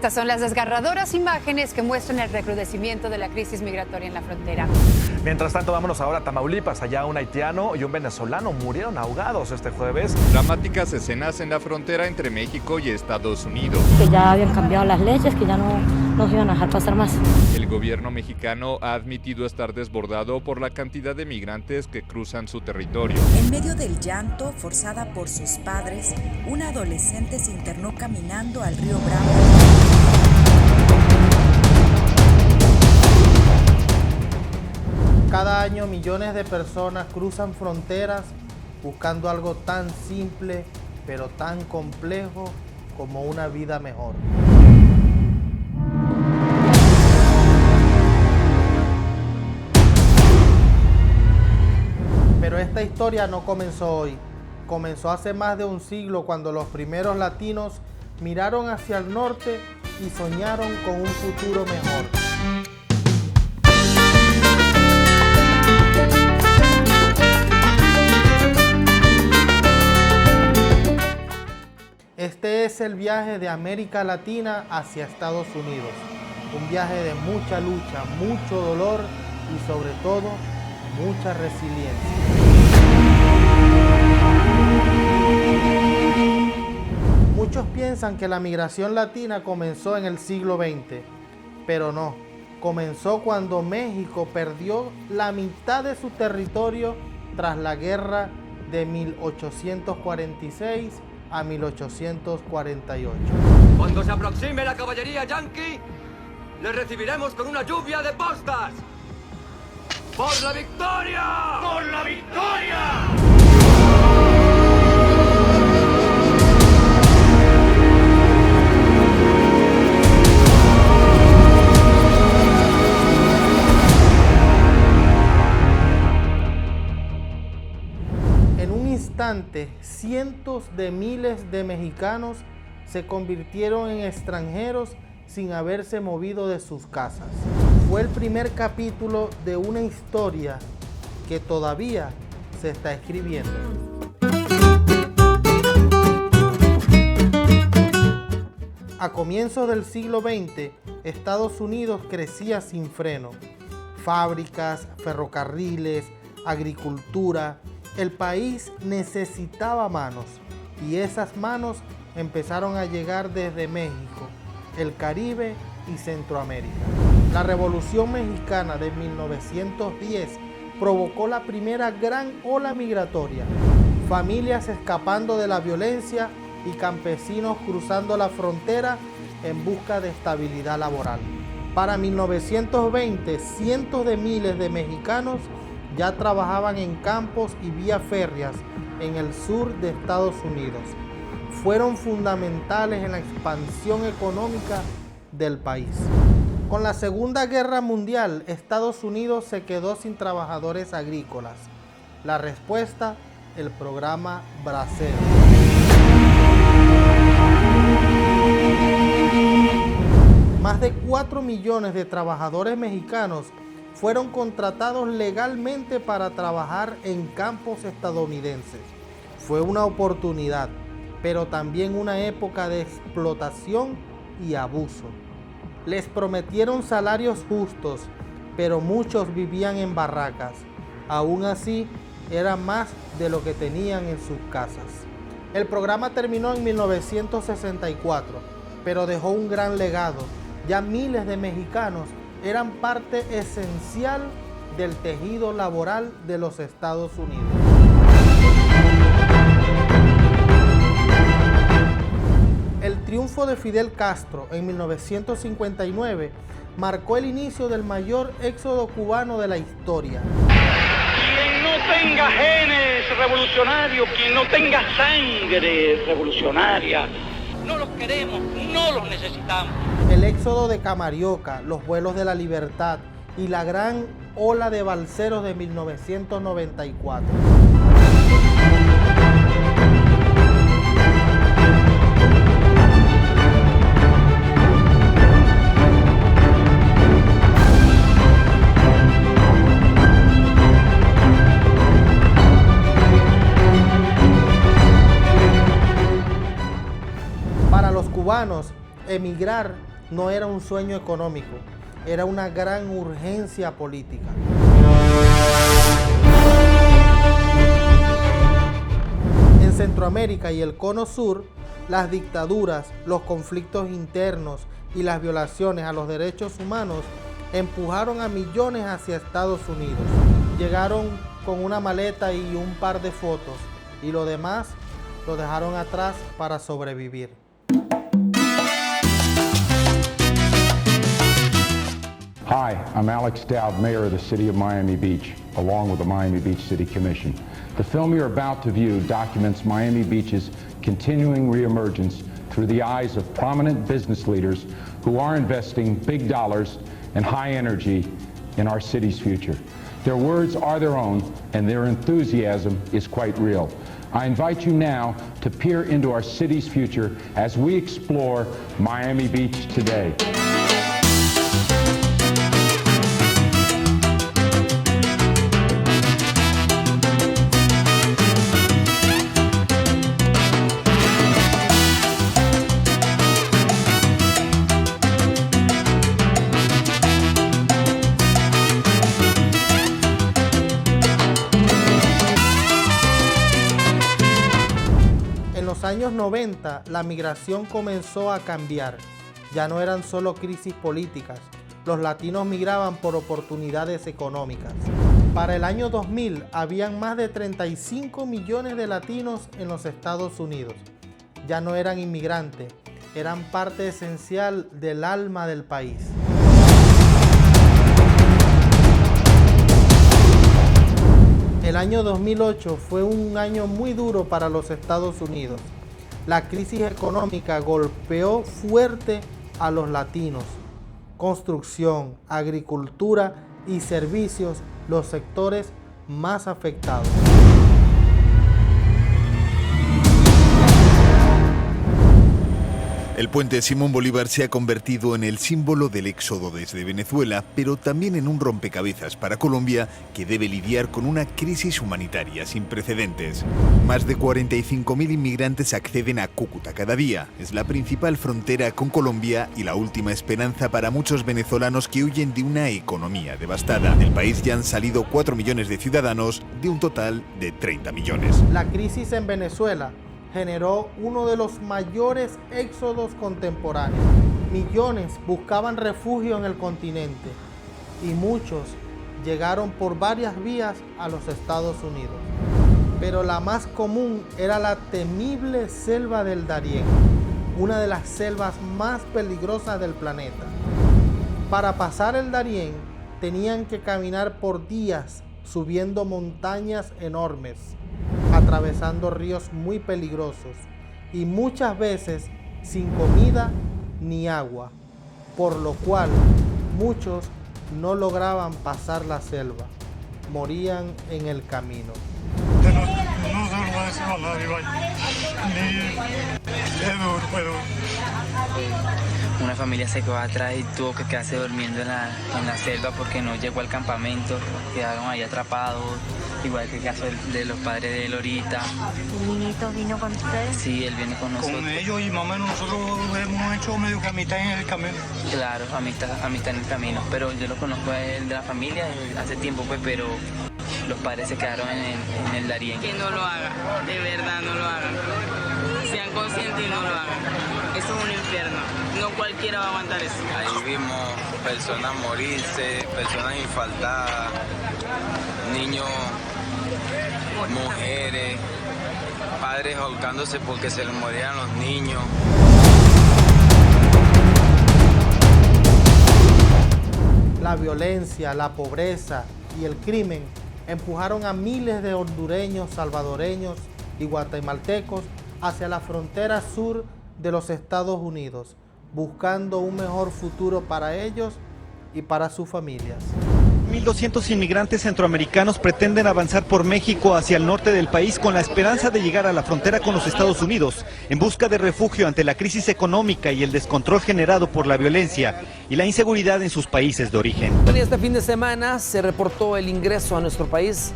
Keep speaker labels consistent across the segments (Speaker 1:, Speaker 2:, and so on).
Speaker 1: Estas son las desgarradoras imágenes que muestran el recrudecimiento de la crisis migratoria en la frontera.
Speaker 2: Mientras tanto, vámonos ahora a Tamaulipas. Allá un haitiano y un venezolano murieron ahogados este jueves.
Speaker 3: Dramáticas escenas en la frontera entre México y Estados Unidos.
Speaker 4: Que ya habían cambiado las leyes, que ya no nos iban a dejar pasar más.
Speaker 3: El gobierno mexicano ha admitido estar desbordado por la cantidad de migrantes que cruzan su territorio.
Speaker 5: En medio del llanto, forzada por sus padres, una adolescente se internó caminando al río Bravo.
Speaker 6: Cada año millones de personas cruzan fronteras buscando algo tan simple, pero tan complejo como una vida mejor. Pero esta historia no comenzó hoy. Comenzó hace más de un siglo cuando los primeros latinos miraron hacia el norte y soñaron con un futuro mejor. Este es el viaje de América Latina hacia Estados Unidos. Un viaje de mucha lucha, mucho dolor y sobre todo, mucha resiliencia. Muchos piensan que la migración latina comenzó en el siglo XX, pero no. Comenzó cuando México perdió la mitad de su territorio tras la guerra de 1846 a 1848.
Speaker 7: Cuando se aproxime la caballería yanqui, le recibiremos con una lluvia de postas. ¡Por la victoria! ¡Por la victoria!
Speaker 6: Cientos de miles de mexicanos se convirtieron en extranjeros sin haberse movido de sus casas. Fue el primer capítulo de una historia que todavía se está escribiendo. A comienzos del siglo XX, Estados Unidos crecía sin freno. Fábricas, ferrocarriles, agricultura. El país necesitaba manos y esas manos empezaron a llegar desde México, el Caribe y Centroamérica. La Revolución Mexicana de 1910 provocó la primera gran ola migratoria. Familias escapando de la violencia y campesinos cruzando la frontera en busca de estabilidad laboral. Para 1920, cientos de miles de mexicanos ya trabajaban en campos y vías férreas en el sur de Estados Unidos. Fueron fundamentales en la expansión económica del país. Con la Segunda Guerra Mundial, Estados Unidos se quedó sin trabajadores agrícolas. La respuesta, el programa Bracero. Más de 4 millones de trabajadores mexicanos fueron contratados legalmente para trabajar en campos estadounidenses. Fue una oportunidad, pero también una época de explotación y abuso. Les prometieron salarios justos, pero muchos vivían en barracas. Aún así, era más de lo que tenían en sus casas. El programa terminó en 1964, pero dejó un gran legado. Ya miles de mexicanos eran parte esencial del tejido laboral de los Estados Unidos. El triunfo de Fidel Castro en 1959 marcó el inicio del mayor éxodo cubano de la historia.
Speaker 8: Quien no tenga genes revolucionarios, quien no tenga sangre revolucionaria, no los queremos, no los necesitamos.
Speaker 6: El éxodo de Camarioca, los vuelos de la libertad y la gran ola de balseros de 1994. Para los cubanos, emigrar no era un sueño económico, era una gran urgencia política. En Centroamérica y el Cono Sur, las dictaduras, los conflictos internos y las violaciones a los derechos humanos empujaron a millones hacia Estados Unidos. Llegaron con una maleta y un par de fotos, y lo demás lo dejaron atrás para sobrevivir.
Speaker 9: Hi, I'm Alex Dowd, Mayor of the City of Miami Beach, along with the Miami Beach City Commission. The film you're about to view documents Miami Beach's continuing reemergence through the eyes of prominent business leaders who are investing big dollars and high energy in our city's future. Their words are their own, and their enthusiasm is quite real. I invite you now to peer into our city's future as we explore Miami Beach today.
Speaker 6: En los años 90, la migración comenzó a cambiar. Ya no eran solo crisis políticas. Los latinos migraban por oportunidades económicas. Para el año 2000, habían más de 35 millones de latinos en los Estados Unidos. Ya no eran inmigrantes, eran parte esencial del alma del país. El año 2008 fue un año muy duro para los Estados Unidos. La crisis económica golpeó fuerte a los latinos. Construcción, agricultura y servicios, los sectores más afectados.
Speaker 10: El puente Simón Bolívar se ha convertido en el símbolo del éxodo desde Venezuela, pero también en un rompecabezas para Colombia, que debe lidiar con una crisis humanitaria sin precedentes. Más de 45.000 inmigrantes acceden a Cúcuta cada día. Es la principal frontera con Colombia y la última esperanza para muchos venezolanos que huyen de una economía devastada. Del país ya han salido 4 millones de ciudadanos, de un total de 30 millones.
Speaker 6: La crisis en Venezuela generó uno de los mayores éxodos contemporáneos. Millones buscaban refugio en el continente y muchos llegaron por varias vías a los Estados Unidos. Pero la más común era la temible selva del Darién, una de las selvas más peligrosas del planeta. Para pasar el Darién tenían que caminar por días subiendo montañas enormes, atravesando ríos muy peligrosos y muchas veces sin comida ni agua, por lo cual muchos no lograban pasar la selva, morían en el camino.
Speaker 11: Una familia se quedó atrás y tuvo que quedarse durmiendo en la selva porque no llegó al campamento, quedaron ahí atrapados. Igual que el caso de los padres de Lorita.
Speaker 12: ¿El niñito vino con ustedes?
Speaker 11: Sí, él viene con nosotros.
Speaker 13: Con ellos y más o menos nosotros hemos hecho medio que amistad en el camino.
Speaker 11: Claro, amistad en el camino. Pero yo lo conozco a él de la familia hace tiempo, pues, pero los padres se quedaron en el Darién.
Speaker 14: Que no lo hagan, de verdad no lo hagan. Sean conscientes y no lo hagan. Eso es un infierno. No cualquiera va a aguantar eso.
Speaker 15: Ahí vimos personas morirse, personas infaltadas, niños, mujeres, padres ahorcándose porque se les morían los niños.
Speaker 6: La violencia, la pobreza y el crimen empujaron a miles de hondureños, salvadoreños y guatemaltecos hacia la frontera sur de los Estados Unidos, buscando un mejor futuro para ellos y para sus familias.
Speaker 16: 1.200 inmigrantes centroamericanos pretenden avanzar por México hacia el norte del país con la esperanza de llegar a la frontera con los Estados Unidos en busca de refugio ante la crisis económica y el descontrol generado por la violencia y la inseguridad en sus países de origen.
Speaker 17: Este fin de semana se reportó el ingreso a nuestro país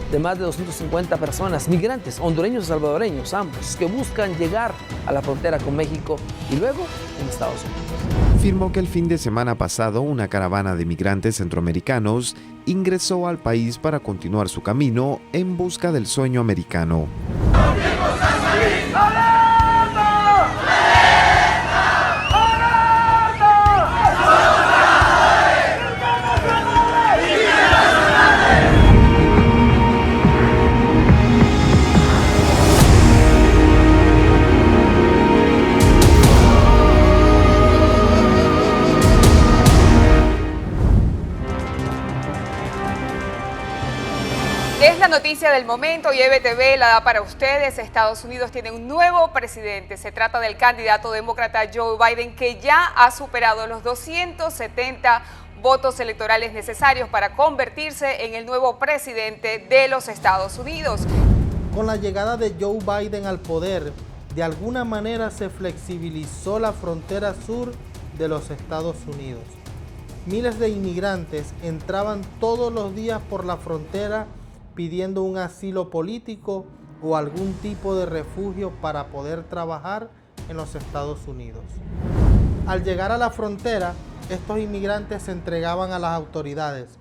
Speaker 17: de más de 250 personas, migrantes, hondureños y salvadoreños, ambos, que buscan llegar a la frontera con México y luego en Estados Unidos.
Speaker 18: confirmó que el fin de semana pasado una caravana de migrantes centroamericanos ingresó al país para continuar su camino en busca del sueño americano.
Speaker 19: Es la noticia del momento y EBTV la da para ustedes. Estados Unidos tiene un nuevo presidente. Se trata del candidato demócrata Joe Biden, que ya ha superado los 270 votos electorales necesarios para convertirse en el nuevo presidente de los Estados Unidos.
Speaker 6: Con la llegada de Joe Biden al poder, de alguna manera se flexibilizó la frontera sur de los Estados Unidos. Miles de inmigrantes entraban todos los días por la frontera pidiendo un asilo político o algún tipo de refugio para poder trabajar en los Estados Unidos. Al llegar a la frontera, estos inmigrantes se entregaban a las autoridades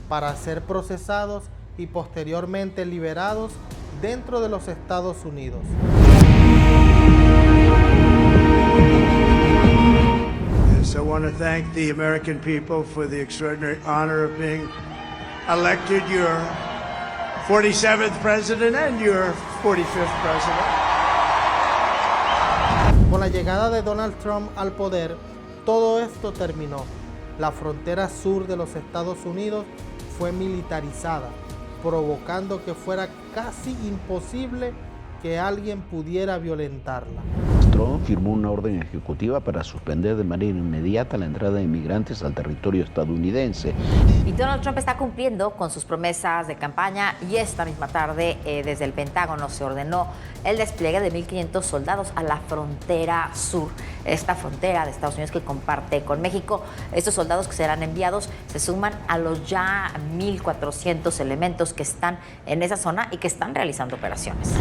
Speaker 6: para ser procesados y posteriormente liberados dentro de los Estados Unidos.
Speaker 20: Yes, I want to thank the American people for the extraordinary honor of being elected your 47th president and your 45th president.
Speaker 6: Con la llegada de Donald Trump al poder, todo esto terminó. La frontera sur de los Estados Unidos fue militarizada, provocando que fuera casi imposible que alguien pudiera violentarla.
Speaker 21: Trump firmó una orden ejecutiva para suspender de manera inmediata la entrada de inmigrantes al territorio estadounidense.
Speaker 22: Y Donald Trump está cumpliendo con sus promesas de campaña y esta misma tarde desde el Pentágono se ordenó el despliegue de 1.500 soldados a la frontera sur, esta frontera de Estados Unidos que comparte con México. Estos soldados que serán enviados se suman a los ya 1.400 elementos que están en esa zona y que están realizando operaciones.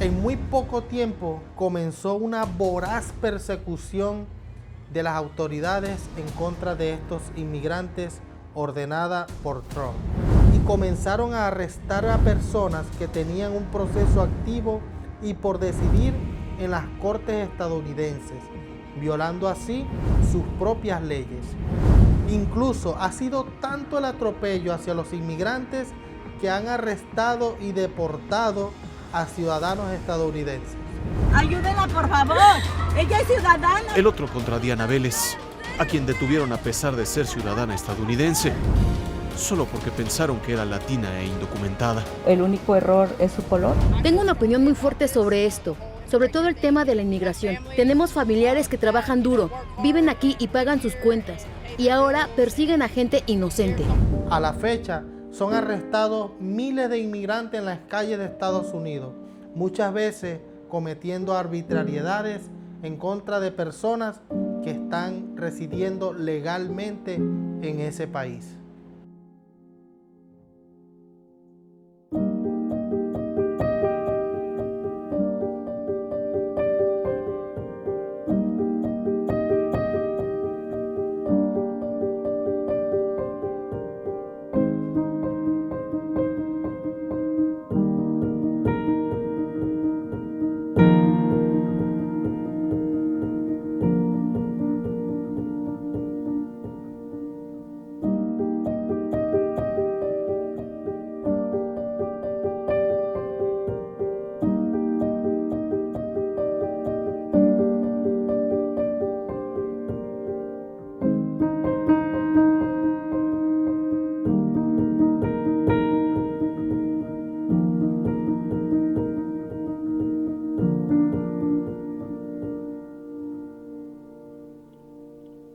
Speaker 6: En muy poco tiempo comenzó una voraz persecución de las autoridades en contra de estos inmigrantes ordenada por Trump. Y comenzaron a arrestar a personas que tenían un proceso activo y por decidir en las cortes estadounidenses, violando así sus propias leyes. Incluso ha sido tanto el atropello hacia los inmigrantes que han arrestado y deportado a ciudadanos estadounidenses.
Speaker 23: Ayúdenla, por favor. Ella es ciudadana.
Speaker 24: El otro contra Diana Vélez, a quien detuvieron a pesar de ser ciudadana estadounidense, solo porque pensaron que era latina e indocumentada.
Speaker 4: El único error es su color.
Speaker 25: Tengo una opinión muy fuerte sobre esto, sobre todo el tema de la inmigración. Tenemos familiares que trabajan duro, viven aquí y pagan sus cuentas, y ahora persiguen a gente inocente.
Speaker 6: A la fecha, son arrestados miles de inmigrantes en las calles de Estados Unidos, muchas veces cometiendo arbitrariedades en contra de personas que están residiendo legalmente en ese país.